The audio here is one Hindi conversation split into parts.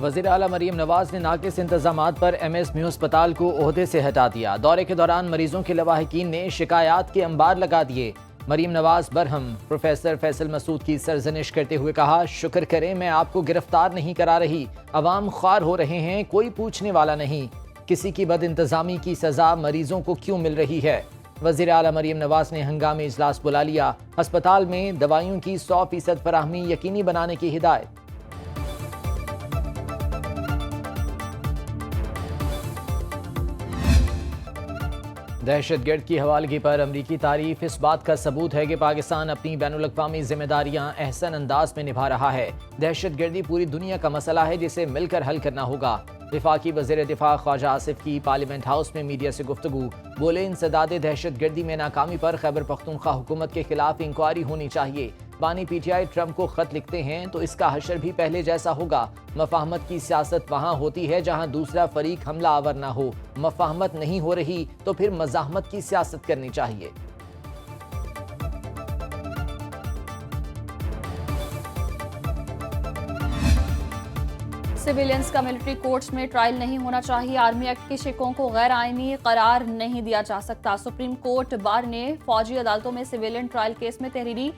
वज़ीर आला मरीम नवाज ने नाकिस इंतजामात पर MS म्यू अस्पताल को ओहदे से हटा दिया। दौरे के दौरान मरीजों के लवाहिकीन ने शिकायत के अंबार लगा दिए। मरीम नवाज बरहम प्रोफेसर फैसल मसूद की सरजनिश करते हुए कहा, शुक्र करें मैं आपको गिरफ्तार नहीं करा रही, अवाम ख्वार हो रहे हैं, कोई पूछने वाला नहीं। किसी की बद इंतजामी की सजा मरीजों को क्यों मिल रही है। वज़ीर आला मरीम नवाज ने हंगामी इजलास बुला लिया। अस्पताल में दवाइयों की 100% फराहमी यकीनी बनाने की हिदायत। दहशतगर्द की हवालगी पर अमरीकी तारीफ इस बात का सबूत है कि पाकिस्तान अपनी बैनुल-अक़वामी जिम्मेदारियां अहसन अंदाज में निभा रहा है। दहशतगर्दी पूरी दुनिया का मसला है जिसे मिलकर हल करना होगा। वफाकी वज़ीर दिफा ख्वाजा आसिफ की पार्लियामेंट हाउस में मीडिया से गुफ्तगू। बोले, इंसदाद दहशतगर्दी में नाकामी पर खैबर पख्तूनख्वा हुकूमत के खिलाफ इंक्वायरी होनी चाहिए। बानी PTI ट्रंप को खत लिखते हैं तो इसका हशर भी पहले जैसा होगा। मफाहमत की सियासत वहाँ होती है जहाँ दूसरा फरीक हमला आवर ना हो। मफाहमत नहीं हो रही तो फिर मज़ाहमत की सियासत करनी चाहिए। सिविलियंस का मिलिट्री कोर्ट्स में ट्रायल नहीं होना चाहिए। आर्मी एक्ट के शिकों को गैर आईनी करार नहीं दिया जा सकता। सुप्रीम कोर्ट बार ने फौजी अदालतों में सिविलियन ट्रायल केस में तहरीरी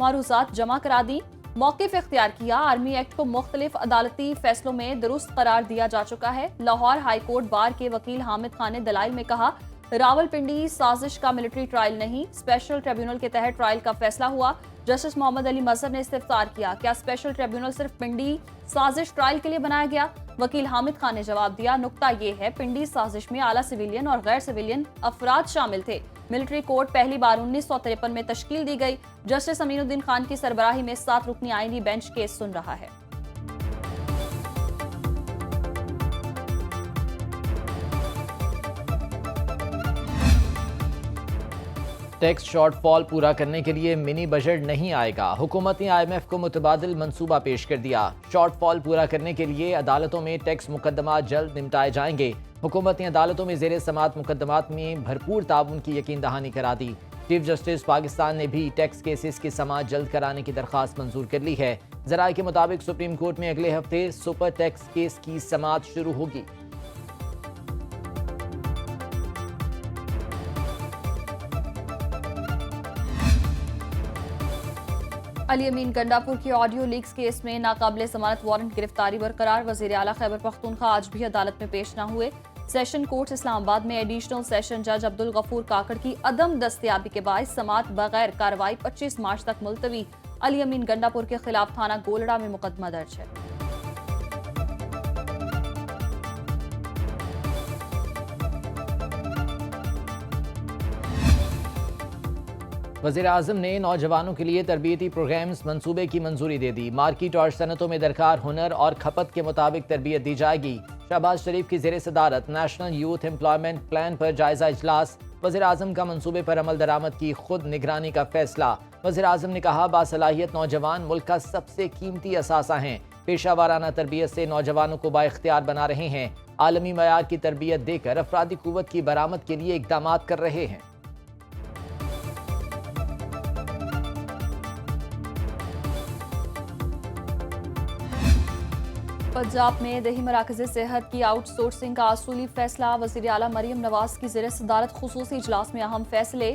मारूजात जमा करा दी। मौक़िफ़ इख्तियार किया। आर्मी एक्ट को मुख्तलिफ अदालती फैसलों में दुरुस्त करार दिया जा चुका है। लाहौर हाई कोर्ट बार के वकील हामिद खान ने दलाइल में कहा, रावलपिंडी साजिश का मिलिट्री ट्रायल नहीं, स्पेशल ट्रिब्यूनल के तहत ट्रायल का फैसला हुआ। जस्टिस मोहम्मद अली मजहर ने इस्तिफ्तार किया, क्या स्पेशल ट्रिब्यूनल सिर्फ पिंडी साजिश ट्रायल के लिए बनाया गया? वकील हामिद खान ने जवाब दिया, नुक्ता ये है, पिंडी साजिश में आला सिविलियन और गैर सिविलियन अफराद शामिल थे। मिलिट्री कोर्ट पहली बार 1953 में तश्कील दी गई। जस्टिस अमीनुद्दीन खान की सरबराही में 7 रुकनी आईनी बेंच केस सुन रहा है। टैक्स शॉर्टफॉल पूरा करने के लिए मिनी बजट नहीं आएगा। हुकूमत ने IMF को मुतबादिल मंसूबा पेश कर दिया। शॉर्टफॉल पूरा करने के लिए अदालतों में टैक्स मुकदमा जल्द निपटाए जाएंगे। हुकूमत ने अदालतों में ज़ेर समात मुकदमात में भरपूर ताउन की यकीन दहानी करा दी। चीफ जस्टिस पाकिस्तान ने भी टैक्स केसेस की समात जल्द कराने की दरख्वास्त मंजूर कर ली है। ज़राए के मुताबिक सुप्रीम कोर्ट में अगले हफ्ते सुपर टैक्स केस की समात शुरू होगी। अली अमीन गंडापुर की ऑडियो लीक्स केस में नाकाबिले जमानत वारंट गिरफ्तारी बरकरार। वज़ीर आला खैबर पख्तूनख्वा आज भी अदालत में पेश न हुए। सेशन कोर्ट इस्लामाबाद में एडिशनल सेशन जज अब्दुल गफूर काकड़ की अदम दस्तयाबी के बायस समात बगैर कार्रवाई 25 मार्च तक मुलतवी। अली अमीन गंडापुर के खिलाफ थाना गोलड़ा में मुकदमा दर्ज है। वज़ीर आज़म ने नौजवानों के लिए तरबियती प्रोग्राम्स मंसूबे की मंजूरी दे दी। मार्केट और सनतों में दरकार हुनर और खपत के मुताबिक तरबियत दी जाएगी। शहबाज शरीफ की ज़ेर सदारत नेशनल यूथ एम्प्लॉयमेंट प्लान पर जायजा इजलास। वज़ीर आज़म का मंसूबे पर अमल दरामद की खुद निगरानी का फैसला। वज़ीर आज़म ने कहा, बासलाहियत नौजवान मुल्क का सबसे कीमती असासा हैं। पेशा वाराना तरबियत से नौजवानों को बाइख्तियार बना रहे हैं। आलमी मयार की तरबियत देकर अफरादी कुव्वत की बरामद के लिए इकदाम कर रहे हैं। पंजाब में दही मराकज़ सेहत की आउटसोर्सिंग का असूली फैसला। वज़ीर आला मरीम नवाज की ज़ेर सदारत खुसूसी इजलास में अहम फैसले।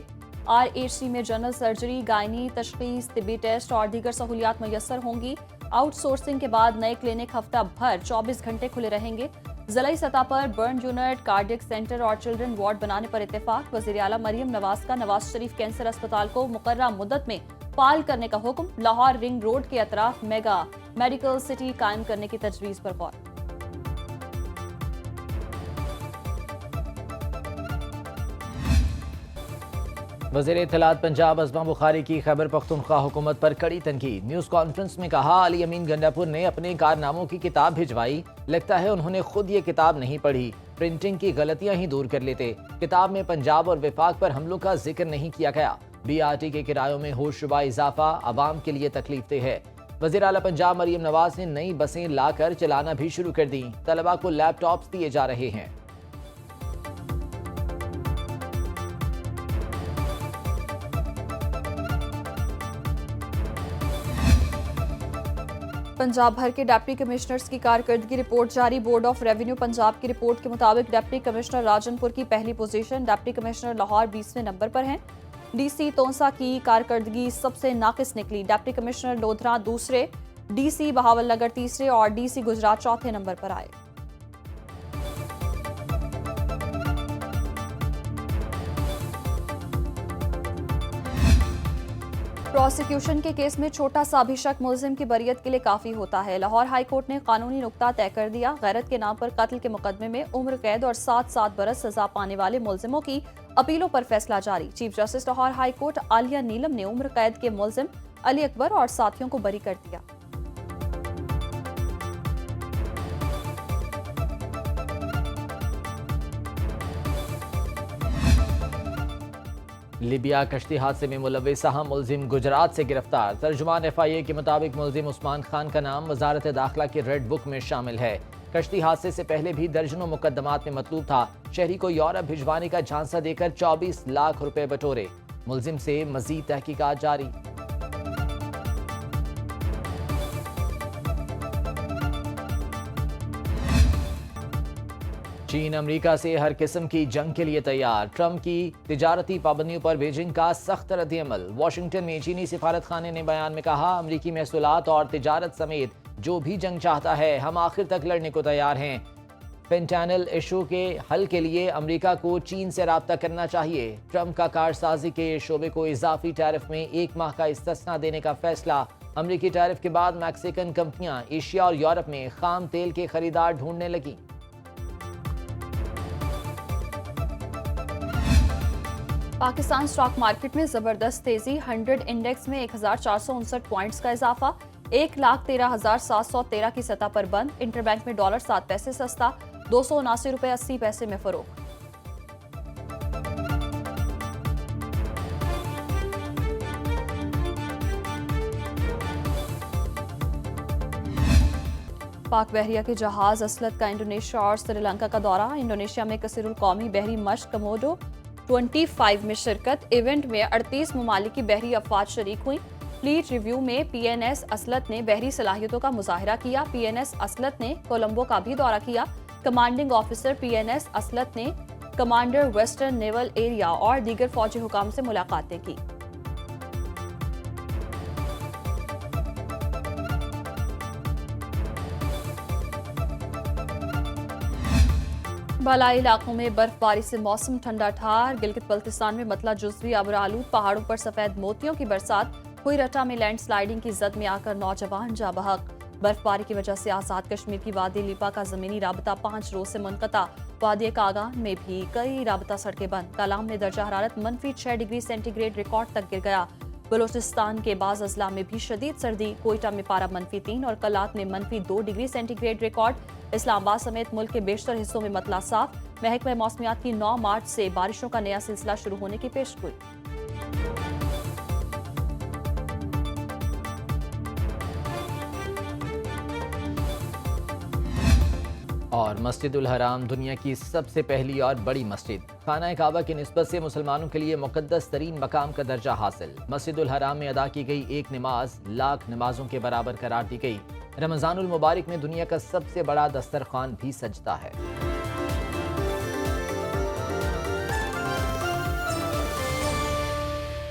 RHC में जनरल सर्जरी, गायनी तशखीस, तिब्बी टेस्ट और दीगर सहूलियात मैसर होंगी। आउटसोर्सिंग के बाद नए क्लिनिक हफ्ता भर 24 घंटे खुले रहेंगे। ज़िलाई सतह पर बर्न यूनिट, कार्डियक सेंटर और चिल्ड्रन वार्ड बनाने पर इत्तेफाक। वज़ीर आला मरीम नवाज का नवाज शरीफ कैंसर अस्पताल को मुकर्ररा मुद्दत में फाल करने का हुक्म। लाहौर रिंग रोड के अतराफ मेगा मेडिकल सिटी कायम करने की तजवीज़ पर गौर। वज़ीर इत्तलात पंजाब अज़मा बुखारी की खैबर पख्तूनख्वा हुकूमत पर कड़ी तनकीद। न्यूज़ कॉन्फ्रेंस में कहा, अली अमीन गंडापुर ने अपने कारनामों की किताब भिजवाई, लगता है उन्होंने खुद ये किताब नहीं पढ़ी, प्रिंटिंग की गलतियां ही दूर कर लेते। किताब में पंजाब और विफाक पर हमलों का जिक्र नहीं किया गया। BRT के किरायों में होशरुबा इजाफा अवाम के लिए तकलीफ है। वज़ीर आला पंजाब मरीम नवाज ने नई बसें लाकर चलाना भी शुरू कर दी। तलबा को लैपटॉप्स दिए जा रहे हैं। पंजाब भर के डिप्टी कमिश्नर्स की कारकर्दगी रिपोर्ट जारी। बोर्ड ऑफ रेवेन्यू पंजाब की रिपोर्ट के मुताबिक डिप्टी कमिश्नर राजनपुर की पहली पोजीशन, डिप्टी कमिश्नर लाहौर 20वें नंबर पर हैं। डीसी तोंसा की कारकर्दगी सबसे नाकिस निकली। डिप्टी कमिश्नर लोधरा दूसरे, डीसी बहावलनगर तीसरे और डीसी गुजरात चौथे नंबर पर आए। प्रोसिक्यूशन के केस में छोटा सा भी शक मुलजिम की बरियत के लिए काफी होता है। लाहौर हाई कोर्ट ने कानूनी नुक्ता तय कर दिया। गैरत के नाम पर कत्ल के मुकदमे में उम्र कैद और 7 बरस सजा पाने वाले मुलजिमों की अपीलों पर फैसला जारी। Chief justice Lahore high court Aalia Neelam ने उम्र कैद के मुलजिम अली अकबर और साथियों को बरी कर दिया। लिबिया कश्ती हादसे में मुलविस अहम मुलजिम गुजरात से गिरफ्तार। तर्जुमान FIA के मुताबिक मुलजिम उस्मान खान का नाम वजारत दाखिला की रेड बुक में शामिल है। कश्ती हादसे से पहले भी दर्जनों मुकदमात में मतलूब था। शहरी को यूरोप भिजवाने का झांसा देकर 24 लाख रुपए बटोरे। मुलजिम से मजीद तहकीकात जारी। चीन अमेरिका से हर किस्म की जंग के लिए तैयार। ट्रंप की तिजारती पाबंदियों पर बीजिंग का सख्त रद्द-ए-अमल। वाशिंगटन में चीनी सिफारत खाने ने बयान में कहा, अमेरिकी महसूलात और तिजारत समेत जो भी जंग चाहता है हम आखिर तक लड़ने को तैयार हैं। फेंटानिल इशू के हल के लिए अमेरिका को चीन से राब्ता करना चाहिए। ट्रंप का कारसाजी के शोबे को इजाफी टैरिफ में 1 माह का इस्तिस्ना देने का फैसला। अमेरिकी टैरिफ के बाद मैक्सिकन कंपनियां एशिया और यूरोप में खाम तेल के खरीदार ढूंढने लगी। पाकिस्तान स्टॉक मार्केट में जबरदस्त तेजी। 100 इंडेक्स में 1459 पॉइंट्स का इजाफा। 1,13,713 की सतह पर बंद। इंटरबैंक में डॉलर 7 पैसे सस्ता, 279 रुपए 80 पैसे में फरोख्त। पाक बहरिया के जहाज असलत का इंडोनेशिया और श्रीलंका का दौरा। इंडोनेशिया में कसीरुल कौमी बहरी मश्क कमोडो 25 में शिरकत। इवेंट में 38 ममालिक की बहरी अफवाज शरीक हुई। फ्लीट रिव्यू में PNS असलत ने बहरी सलाहियतों का मुजाहरा किया। PNS असलत ने कोलंबो का भी दौरा किया। कमांडिंग ऑफिसर PNS असलत ने कमांडर वेस्टर्न नेवल एरिया और दीगर फौजी हुकाम से मुलाकातें की। बालाई इलाकों में बर्फबारी से मौसम ठंडा ठार। गिलगित बल्तिस्तान में मतला जुज़वी अब्र आलूद, पहाड़ों पर सफेद मोतियों की बरसात। हुई रटा में लैंडस्लाइडिंग की जद में आकर नौजवान जा बहक। बर्फबारी की वजह से आजाद कश्मीर की वादी लिपा का जमीनी राबता 5 रोज से मुनक़ता। वादी कागान में भी कई राबता सड़कें बंद। कलाम में दर्जा हरारत -6 डिग्री सेंटीग्रेड रिकॉर्ड तक गिर गया। बलोचिस्तान के बाज़ अजला में भी शदीद सर्दी। कोयटा में पारा -3 और कलात में -2 डिग्री सेंटीग्रेड रिकॉर्ड। इस्लामाबाद समेत मुल्क के बेशतर हिस्सों में मतला साफ। महकमा मौसमियात की 9 मार्च से बारिशों का नया सिलसिला शुरू होने की पेशगोई। और मस्जिदुल हराम दुनिया की सबसे पहली और बड़ी मस्जिद। खाना काबा की निस्बत से मुसलमानों के लिए मुकद्दस तरीन मकाम का दर्जा हासिल। मस्जिदुल हराम में अदा की गई एक नमाज लाख नमाजों के बराबर करार दी गई। रमजानुल मुबारक में दुनिया का सबसे बड़ा दस्तरखान भी सजता है।